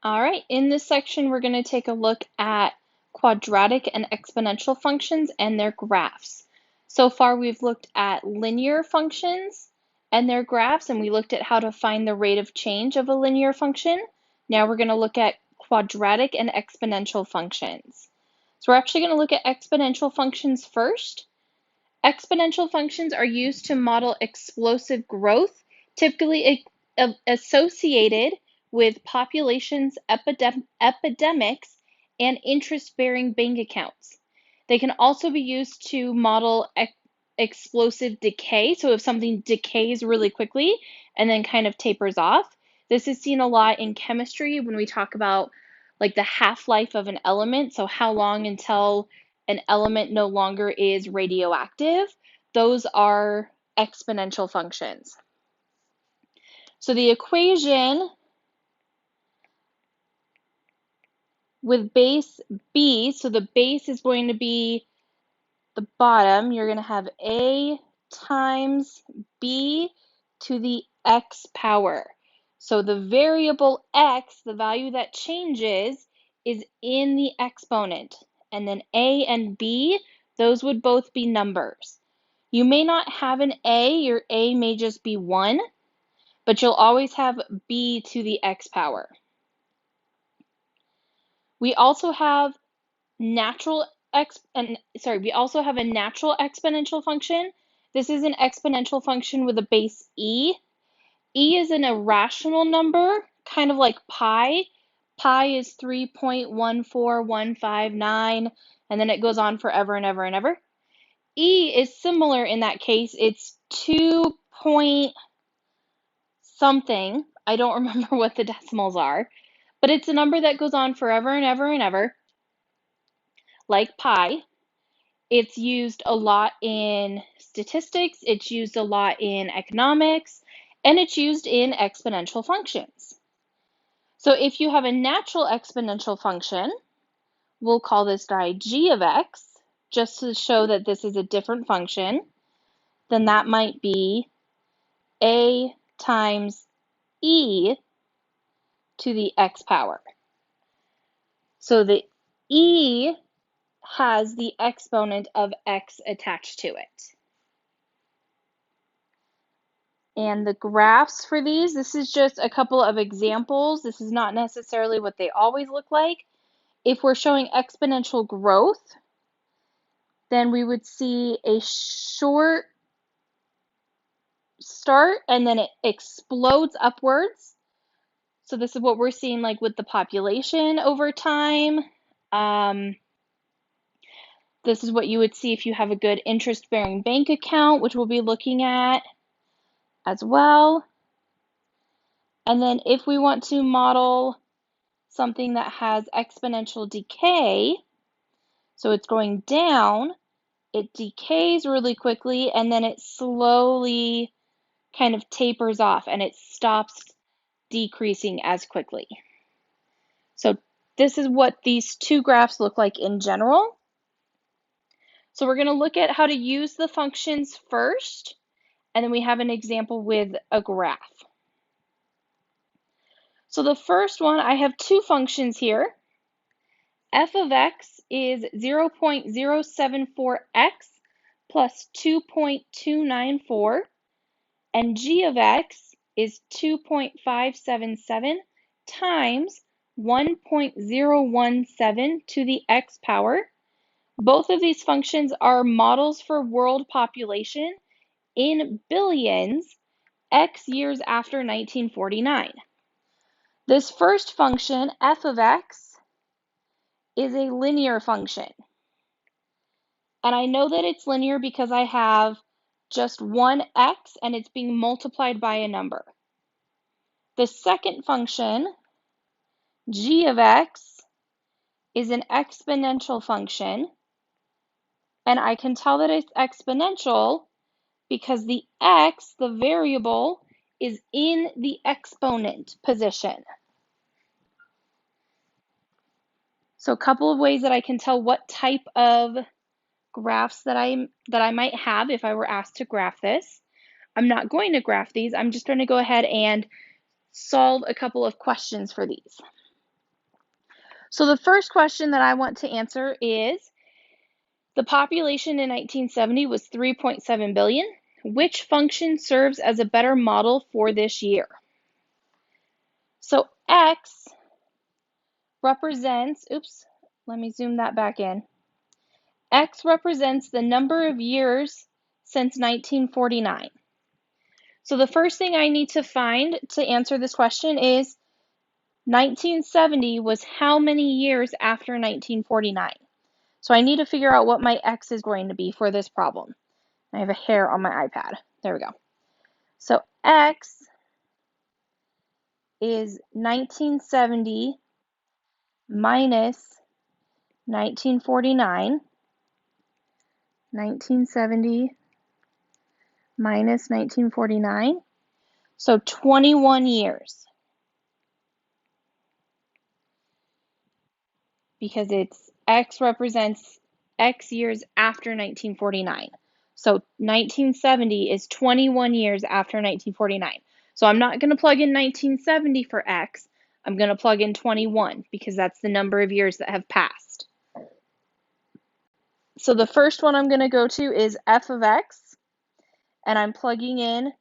All right, in this section, we're going to take a look at quadratic and exponential functions and their graphs. So far, we've looked at linear functions and their graphs, and we looked at how to find the rate of change of a linear function. Now we're going to look at quadratic and exponential functions. So we're actually going to look at exponential functions first. Exponential functions are used to model explosive growth, typically associated with populations, epidemics, and interest-bearing bank accounts. They can also be used to model explosive decay. So if something decays really quickly and then kind of tapers off, this is seen a lot in chemistry when we talk about like the half-life of an element. So how long until an element no longer is radioactive. Those are exponential functions. So the equation with base b, so the base is going to be the bottom. You're going to have a times b to the x power. So the variable x, the value that changes, is in the exponent. And then a and b, those would both be numbers. You may not have an a, your a may just be 1, but you'll always have b to the x power. We also have we also have a natural exponential function. This is an exponential function with a base e. E is an irrational number, kind of like pi. Pi is 3.14159, and then it goes on forever and ever and ever. E is similar in that case. It's 2 point something. I don't remember what the decimals are, but it's a number that goes on forever and ever and ever, like pi. It's used a lot in statistics, it's used a lot in economics, and it's used in exponential functions. So if you have a natural exponential function, we'll call this guy g of x, just to show that this is a different function. Then that might be a times e to the x power. So the e has the exponent of x attached to it. And the graphs for these, this is just a couple of examples. This is not necessarily what they always look like. If we're showing exponential growth, then we would see a short start and then it explodes upwards. So this is what we're seeing like with the population over time. This is what you would see if you have a good interest-bearing bank account, which we'll be looking at as well. And then if we want to model something that has exponential decay, so it's going down, it decays really quickly, and then it slowly kind of tapers off and it stops decreasing as quickly. So this is what these two graphs look like in general. So we're going to look at how to use the functions first, and then we have an example with a graph. So the first one, I have two functions here. F of x is 0.074x plus 2.294, and g of x is 2.577 times 1.017 to the x power. Both of these functions are models for world population in billions x years after 1949. This first function, f of x, is a linear function. And I know that it's linear because I have just one x and it's being multiplied by a number. The second function, g of x, is an exponential function. And I can tell that it's exponential because the x, the variable, is in the exponent position. So a couple of ways that I can tell what type of graphs that I might have if I were asked to graph this. I'm not going to graph these. I'm just going to go ahead and solve a couple of questions for these. So the first question that I want to answer is, the population in 1970 was 3.7 billion. Which function serves as a better model for this year? So X represents, oops, let me zoom that back in. X represents the number of years since 1949. So the first thing I need to find to answer this question is 1970 was how many years after 1949? So I need to figure out what my X is going to be for this problem. I have a hair on my iPad. There we go. So X is 1970 minus 1949. 1970 minus 1949. So 21 years. Because it's X represents X years after 1949. So 1970 is 21 years after 1949. So I'm not going to plug in 1970 for X. I'm going to plug in 21 because that's the number of years that have passed. So the first one I'm going to go to is f of X, and I'm plugging in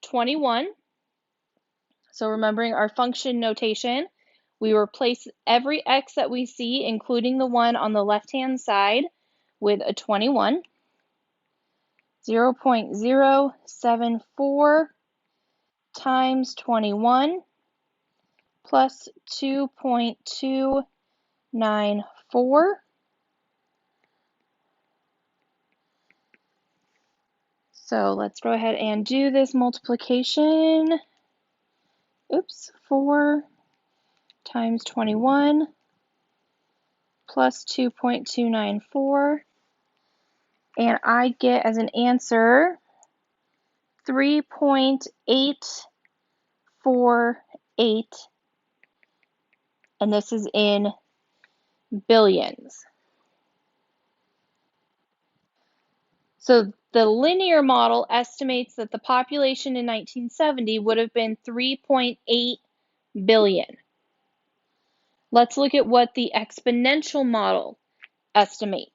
21. So remembering our function notation, we replace every X that we see, including the one on the left-hand side, with a 21. 0.074 times 21 plus 2.294. So let's go ahead and do this multiplication. Oops, 4 times 21 plus 2.294. And I get as an answer 3.848, and this is in billions. So the linear model estimates that the population in 1970 would have been 3.8 billion. Let's look at what the exponential model estimates.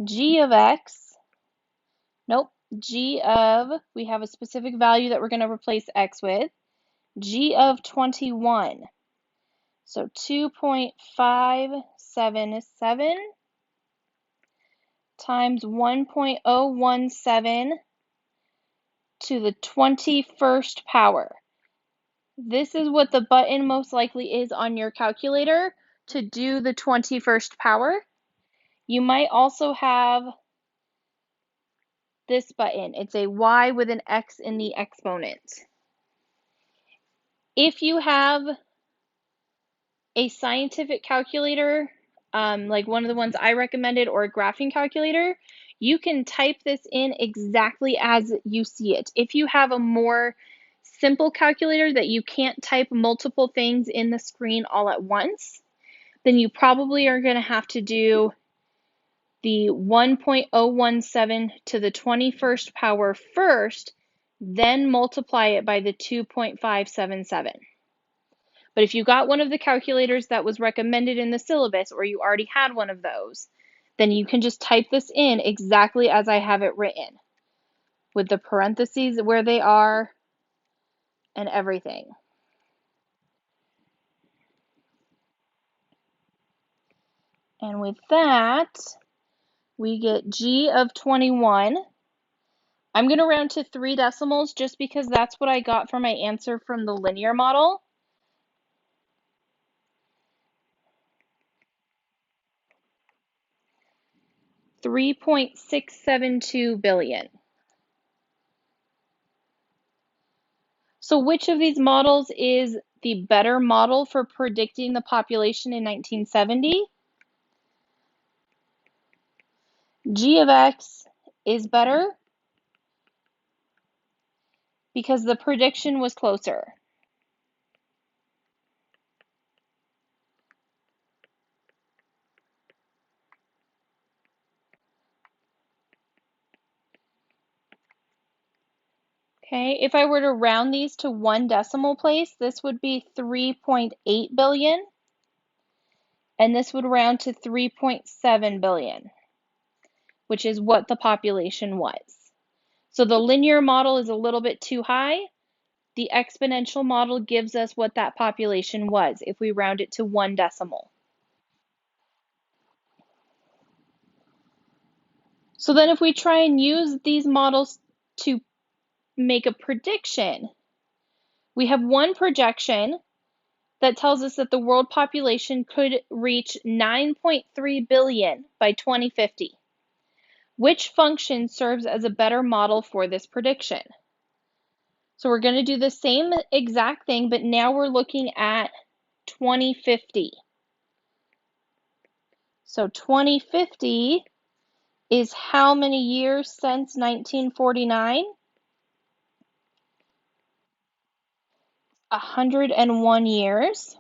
G of X, nope, G of, we have a specific value that we're going to replace X with, G of 21. So 2.577 times 1.017 to the 21st power. This is what the button most likely is on your calculator to do the 21st power. You might also have this button. It's a Y with an X in the exponent. If you have a scientific calculator, like one of the ones I recommended, or a graphing calculator, you can type this in exactly as you see it. If you have a more simple calculator that you can't type multiple things in the screen all at once, then you probably are going to have to do the 1.017 to the 21st power first, then multiply it by the 2.577. But if you got one of the calculators that was recommended in the syllabus, or you already had one of those, then you can just type this in exactly as I have it written, with the parentheses where they are and everything. And with that, we get G of 21. I'm going to round to 3 decimals just because that's what I got for my answer from the linear model. $3.672 billion. So which of these models is the better model for predicting the population in 1970? G of X is better because the prediction was closer. Okay, if I were to round these to 1 decimal place, this would be 3.8 billion. and this would round to 3.7 billion, which is what the population was. So the linear model is a little bit too high. The exponential model gives us what that population was if we round it to 1 decimal. So then if we try and use these models to make a prediction, we have one projection that tells us that the world population could reach 9.3 billion by 2050. Which function serves as a better model for this prediction? So we're going to do the same exact thing, but now we're looking at 2050. So 2050 is how many years since 1949? 101 years.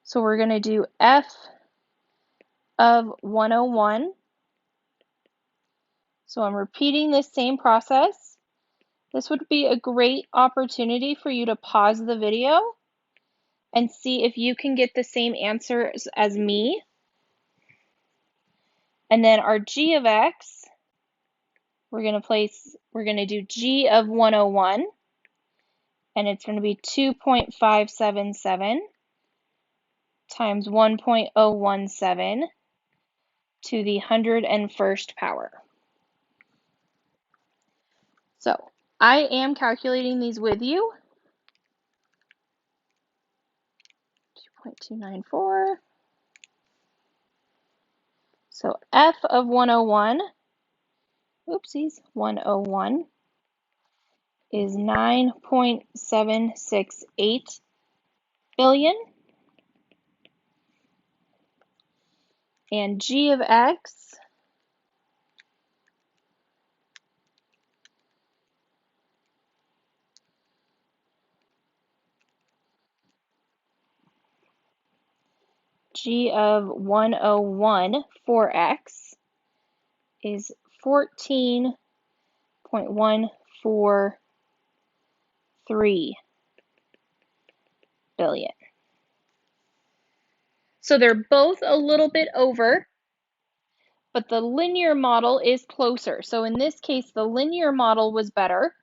So we're going to do f of 101. So I'm repeating this same process. This would be a great opportunity for you to pause the video and see if you can get the same answers as me. And then our g of x, we're going to do g of 101, and it's going to be 2.577 times 1.017 to the 101st power. So I am calculating these with you. 2.294. So f of 101, oopsies, 101 is 9.768 billion. And g of x g of 101 for x is 14.143 billion. So they're both a little bit over, but the linear model is closer. So in this case, the linear model was better.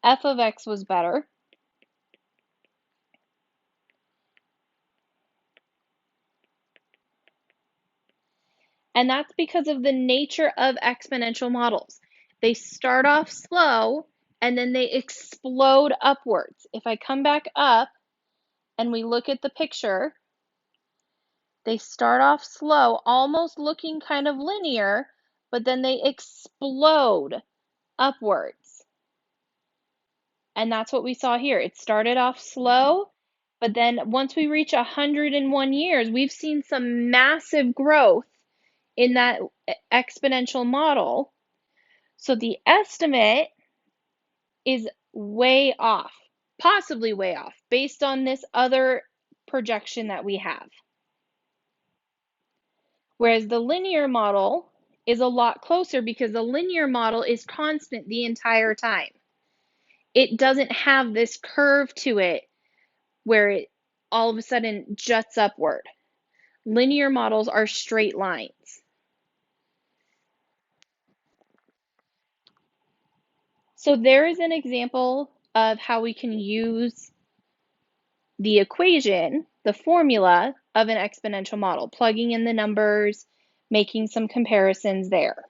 F of x was better. And that's because of the nature of exponential models. They start off slow and then they explode upwards. If I come back up and we look at the picture, they start off slow, almost looking kind of linear, but then they explode upwards. And that's what we saw here. It started off slow, but then once we reach 101 years, we've seen some massive growth in that exponential model. So the estimate is way off, possibly way off, based on this other projection that we have. Whereas the linear model is a lot closer because the linear model is constant the entire time. It doesn't have this curve to it where it all of a sudden juts upward. Linear models are straight lines. So there is an example of how we can use the equation, the formula of an exponential model, plugging in the numbers, making some comparisons there.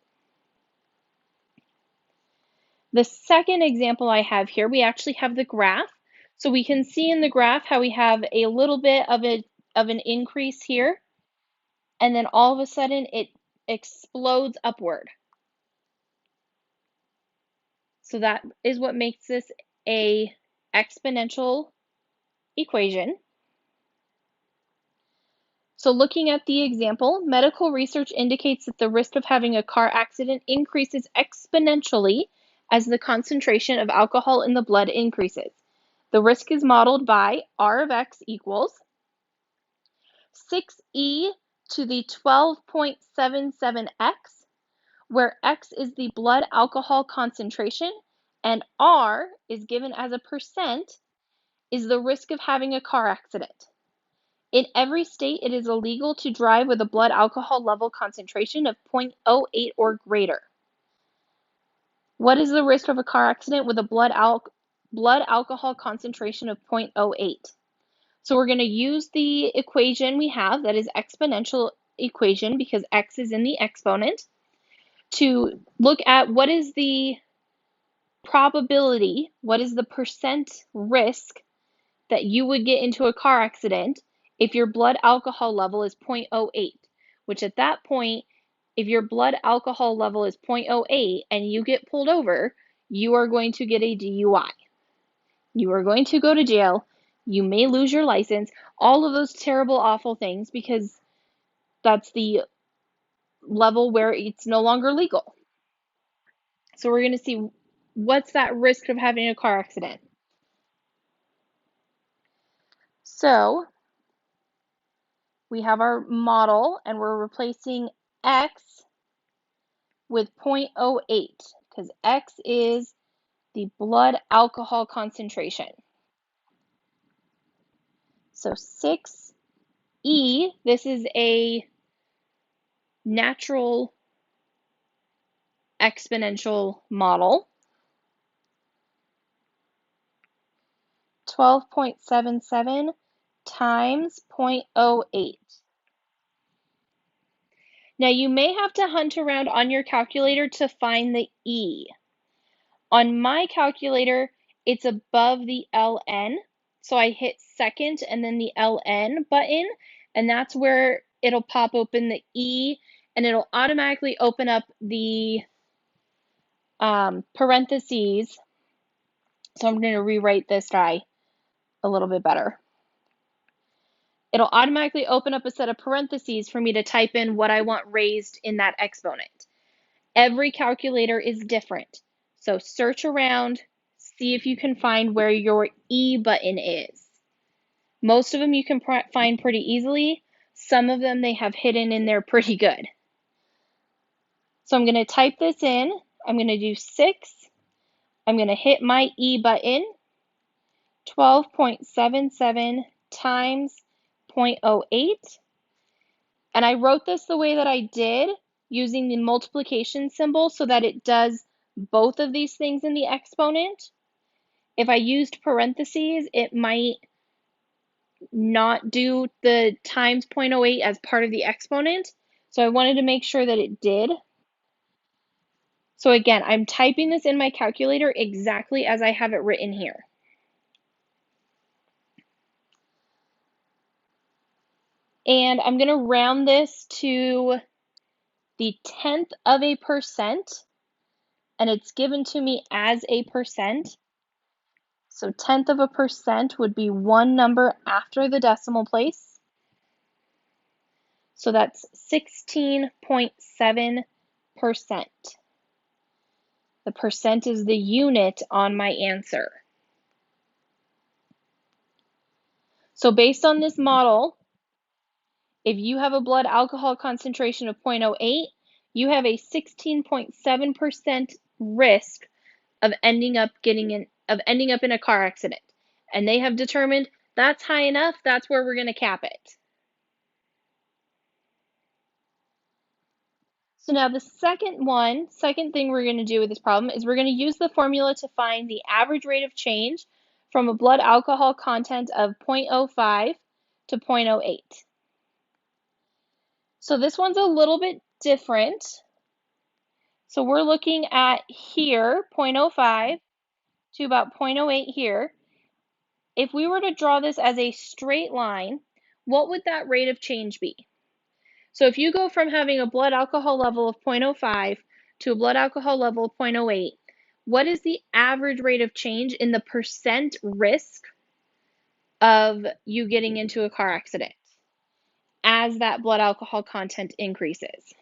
The second example I have here, we actually have the graph. So we can see in the graph how we have a little bit of an increase here, and then all of a sudden it explodes upward. So that is what makes this an exponential equation. So looking at the example, medical research indicates that the risk of having a car accident increases exponentially as the concentration of alcohol in the blood increases. The risk is modeled by R of x equals 6e to the 12.77x, where x is the blood alcohol concentration and R is given as a percent, is the risk of having a car accident. In every state, it is illegal to drive with a blood alcohol level concentration of 0.08 or greater. What is the risk of a car accident with a blood alcohol concentration of 0.08? So we're going to use the equation we have, that is exponential equation, because x is in the exponent, to look at what is the probability, what is the percent risk that you would get into a car accident if your blood alcohol level is 0.08, which at that point, if your blood alcohol level is 0.08 and you get pulled over, you are going to get a DUI. You are going to go to jail. You may lose your license, all of those terrible, awful things, because that's the level where it's no longer legal. So we're going to see what's that risk of having a car accident. So we have our model, and we're replacing x with 0.08 because x is the blood alcohol concentration. So 6e, this is a natural exponential model. 12.77 times 0.08. Now you may have to hunt around on your calculator to find the e. On my calculator, it's above the ln, so I hit second and then the ln button, and that's where it'll pop open the e, and it'll automatically open up the parentheses. So I'm going to rewrite this guy a little bit better. It'll automatically open up a set of parentheses for me to type in what I want raised in that exponent. Every calculator is different. So search around, see if you can find where your E button is. Most of them you can find pretty easily. Some of them they have hidden in there pretty good. So I'm going to type this in. I'm going to do 6. I'm going to hit my E button. 12.77 times 0.08. And I wrote this the way that I did, using the multiplication symbol so that it does both of these things in the exponent. If I used parentheses, it might not do the times 0.08 as part of the exponent. So I wanted to make sure that it did. So again, I'm typing this in my calculator exactly as I have it written here. And I'm going to round this to the 10th of a percent, and it's given to me as a percent. So 10th of a percent would be one number after the decimal place. So that's 16.7%. The percent is the unit on my answer. So based on this model, if you have a blood alcohol concentration of 0.08, you have a 16.7% risk of ending up in a car accident. And they have determined that's high enough, that's where we're going to cap it. So now the second thing we're going to do with this problem is we're going to use the formula to find the average rate of change from a blood alcohol content of 0.05 to 0.08. So this one's a little bit different. So we're looking at here, 0.05 to about 0.08 here. If we were to draw this as a straight line, what would that rate of change be? So if you go from having a blood alcohol level of 0.05 to a blood alcohol level of 0.08, what is the average rate of change in the percent risk of you getting into a car accident as that blood alcohol content increases?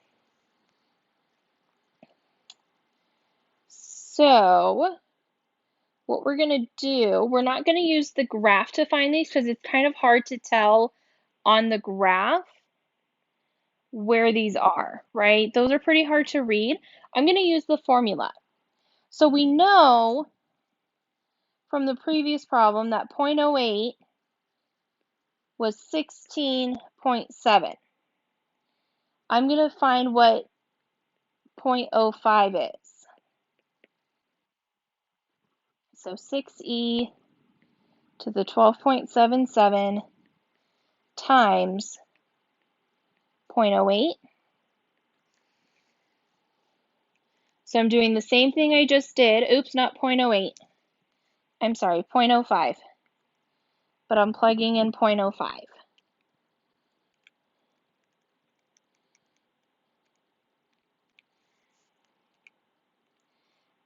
So what we're going to do, we're not going to use the graph to find these because it's kind of hard to tell on the graph where these are, right? Those are pretty hard to read. I'm going to use the formula. So we know from the previous problem that 0.08 was 16.7. I'm going to find what 0.05 is. So 6e to the 12.77 times 0.08. So I'm doing the same thing I just did. Oops, not 0.08. I'm sorry, 0.05. But I'm plugging in 0.05.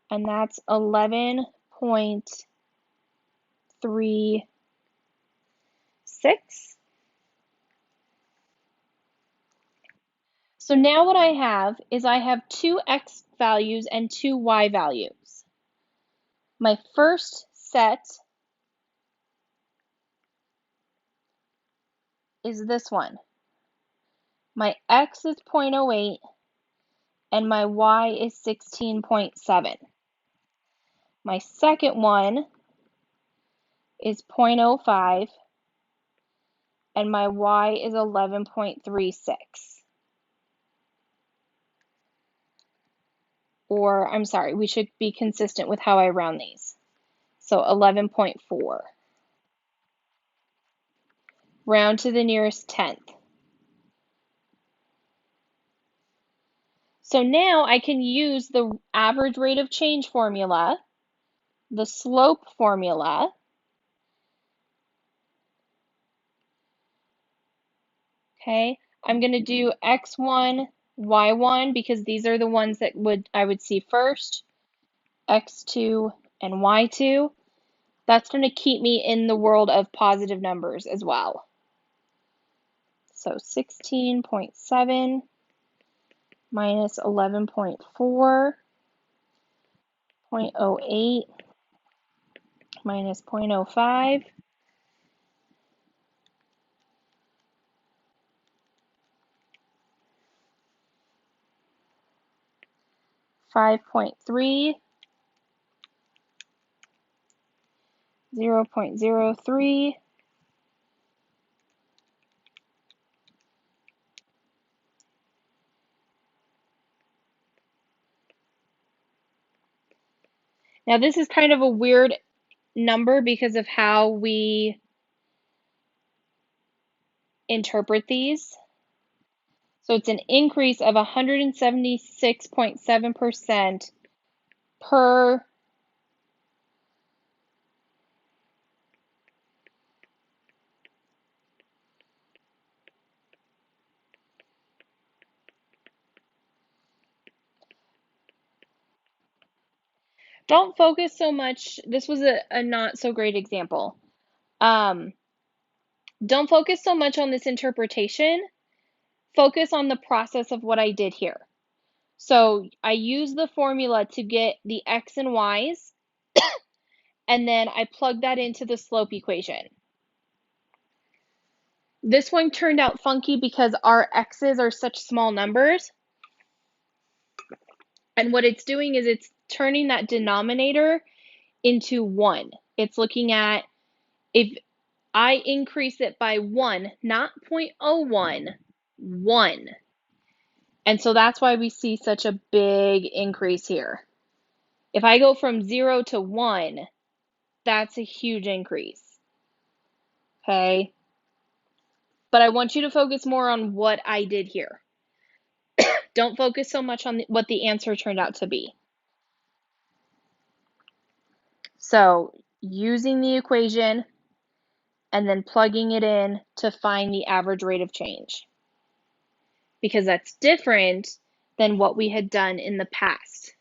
And that's 11.36. So now what I have is I have two x values and two y values. My first set is this one. My x is 0.08 and my y is 16.7. My second one is 0.05 and my y is 11.36. Or, I'm sorry, we should be consistent with how I round these. So 11.4. Round to the nearest tenth. So now I can use the average rate of change formula, the slope formula, okay? I'm going to do x1, y1 because these are the ones that I would see first, x2 and y2. That's going to keep me in the world of positive numbers as well. So 16.7 minus 11.4, 0.08 minus 0.05, 5.3, 0.03, now this is kind of a weird number because of how we interpret these. So it's an increase of 176.7% per don't focus so much. This was a not so great example. Don't focus so much on this interpretation. Focus on the process of what I did here. So I use the formula to get the x and y's, and then I plug that into the slope equation. This one turned out funky because our x's are such small numbers. And what it's doing is it's turning that denominator into 1. It's looking at if I increase it by 1, not 0.01, 1. And so that's why we see such a big increase here. If I go from 0 to 1, that's a huge increase. Okay? But I want you to focus more on what I did here. Don't focus so much on what the answer turned out to be. So using the equation and then plugging it in to find the average rate of change, because that's different than what we had done in the past.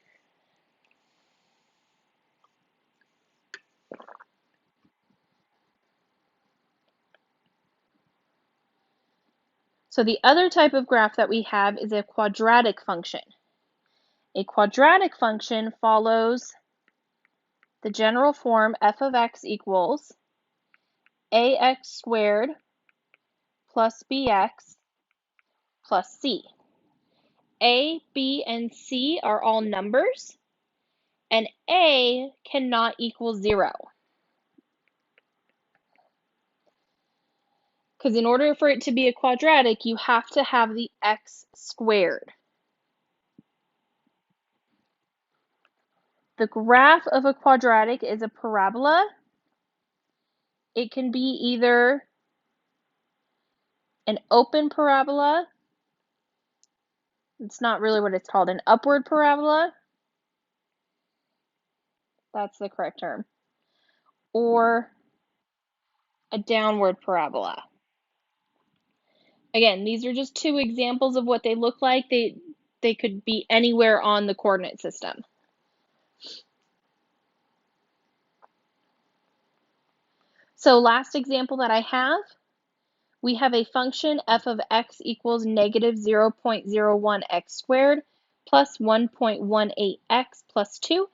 So the other type of graph that we have is a quadratic function. A quadratic function follows the general form f of x equals ax squared plus bx plus c. A, b, and c are all numbers, and a cannot equal 0. Because in order for it to be a quadratic, you have to have the x squared. The graph of a quadratic is a parabola. It can be either an open parabola, it's not really what it's called, an upward parabola, that's the correct term, or a downward parabola. Again, these are just two examples of what they look like. They could be anywhere on the coordinate system. So last example that I have, we have a function f of x equals negative 0.01 x squared plus 1.18 x plus 2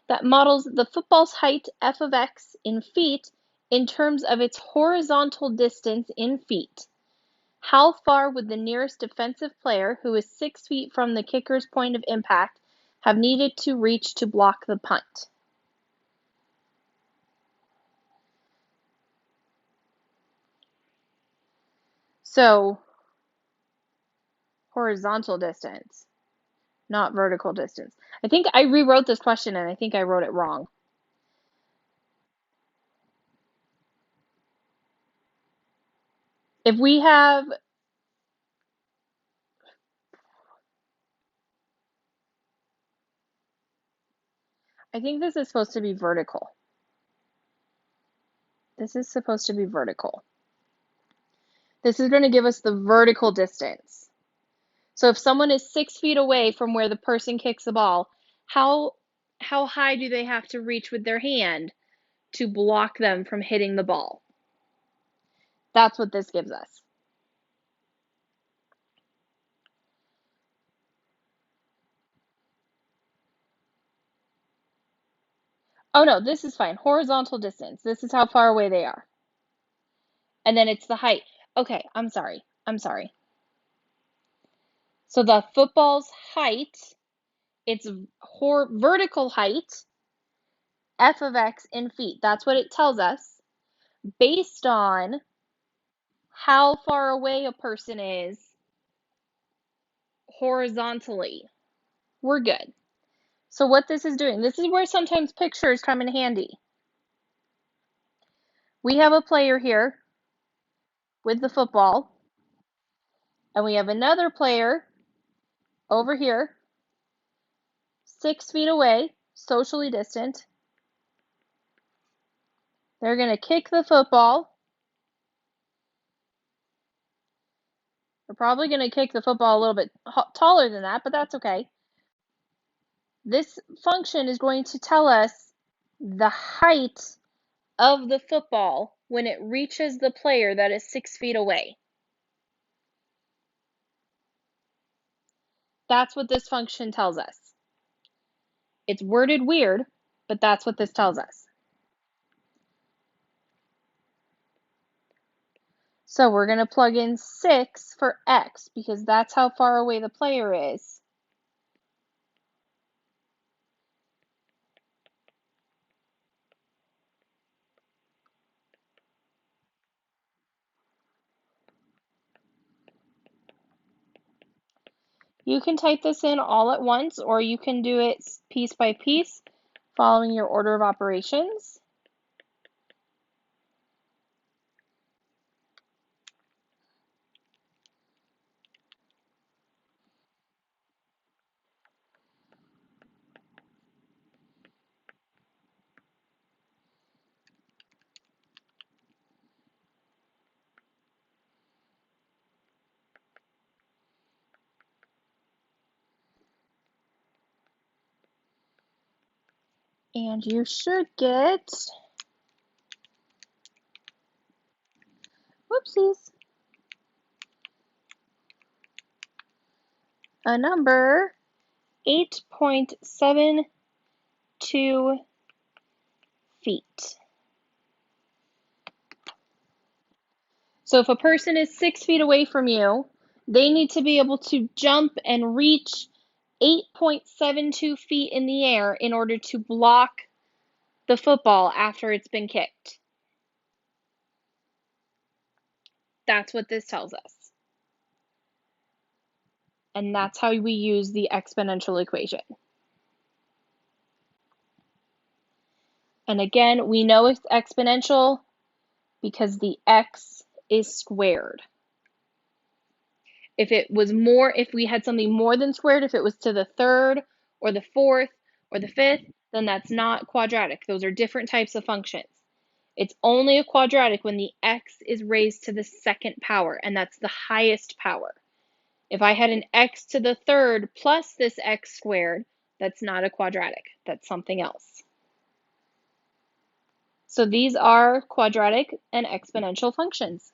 that models the football's height f of x in feet in terms of its horizontal distance in feet. How far would the nearest defensive player, who is 6 feet from the kicker's point of impact, have needed to reach to block the punt? So, horizontal distance, not vertical distance. I think I rewrote this question and I think I wrote it wrong. If we have, I think this is supposed to be vertical. This is supposed to be vertical. This is going to give us the vertical distance. So if someone is 6 feet away from where the person kicks the ball, how high do they have to reach with their hand to block them from hitting the ball? That's what this gives us. Oh no, this is fine. Horizontal distance. This is how far away they are. And then it's the height. Okay, I'm sorry. So the football's height, its vertical height, f of x in feet. That's what it tells us based on how far away a person is horizontally. We're good. So what this is doing, this is where sometimes pictures come in handy. We have a player here with the football, and we have another player over here, 6 feet away, socially distant. They're going to kick the football. They're probably going to kick the football a little bit taller than that, but that's okay. This function is going to tell us the height of the football when it reaches the player that is 6 feet away. That's what this function tells us. It's worded weird, but that's what this tells us. So we're going to plug in 6 for x because that's how far away the player is. You can type this in all at once, or you can do it piece by piece, following your order of operations. And you should get, whoopsies, a number 8.72 feet. So if a person is 6 feet away from you, they need to be able to jump and reach 8.72 feet in the air in order to block the football after it's been kicked. That's what this tells us. And that's how we use the exponential equation. And again, we know it's exponential because the x is squared. If we had something more than squared, if it was to the third or the fourth or the fifth, then that's not quadratic. Those are different types of functions. It's only a quadratic when the x is raised to the second power, and that's the highest power. If I had an x to the third plus this x squared, that's not a quadratic. That's something else. So these are quadratic and exponential functions.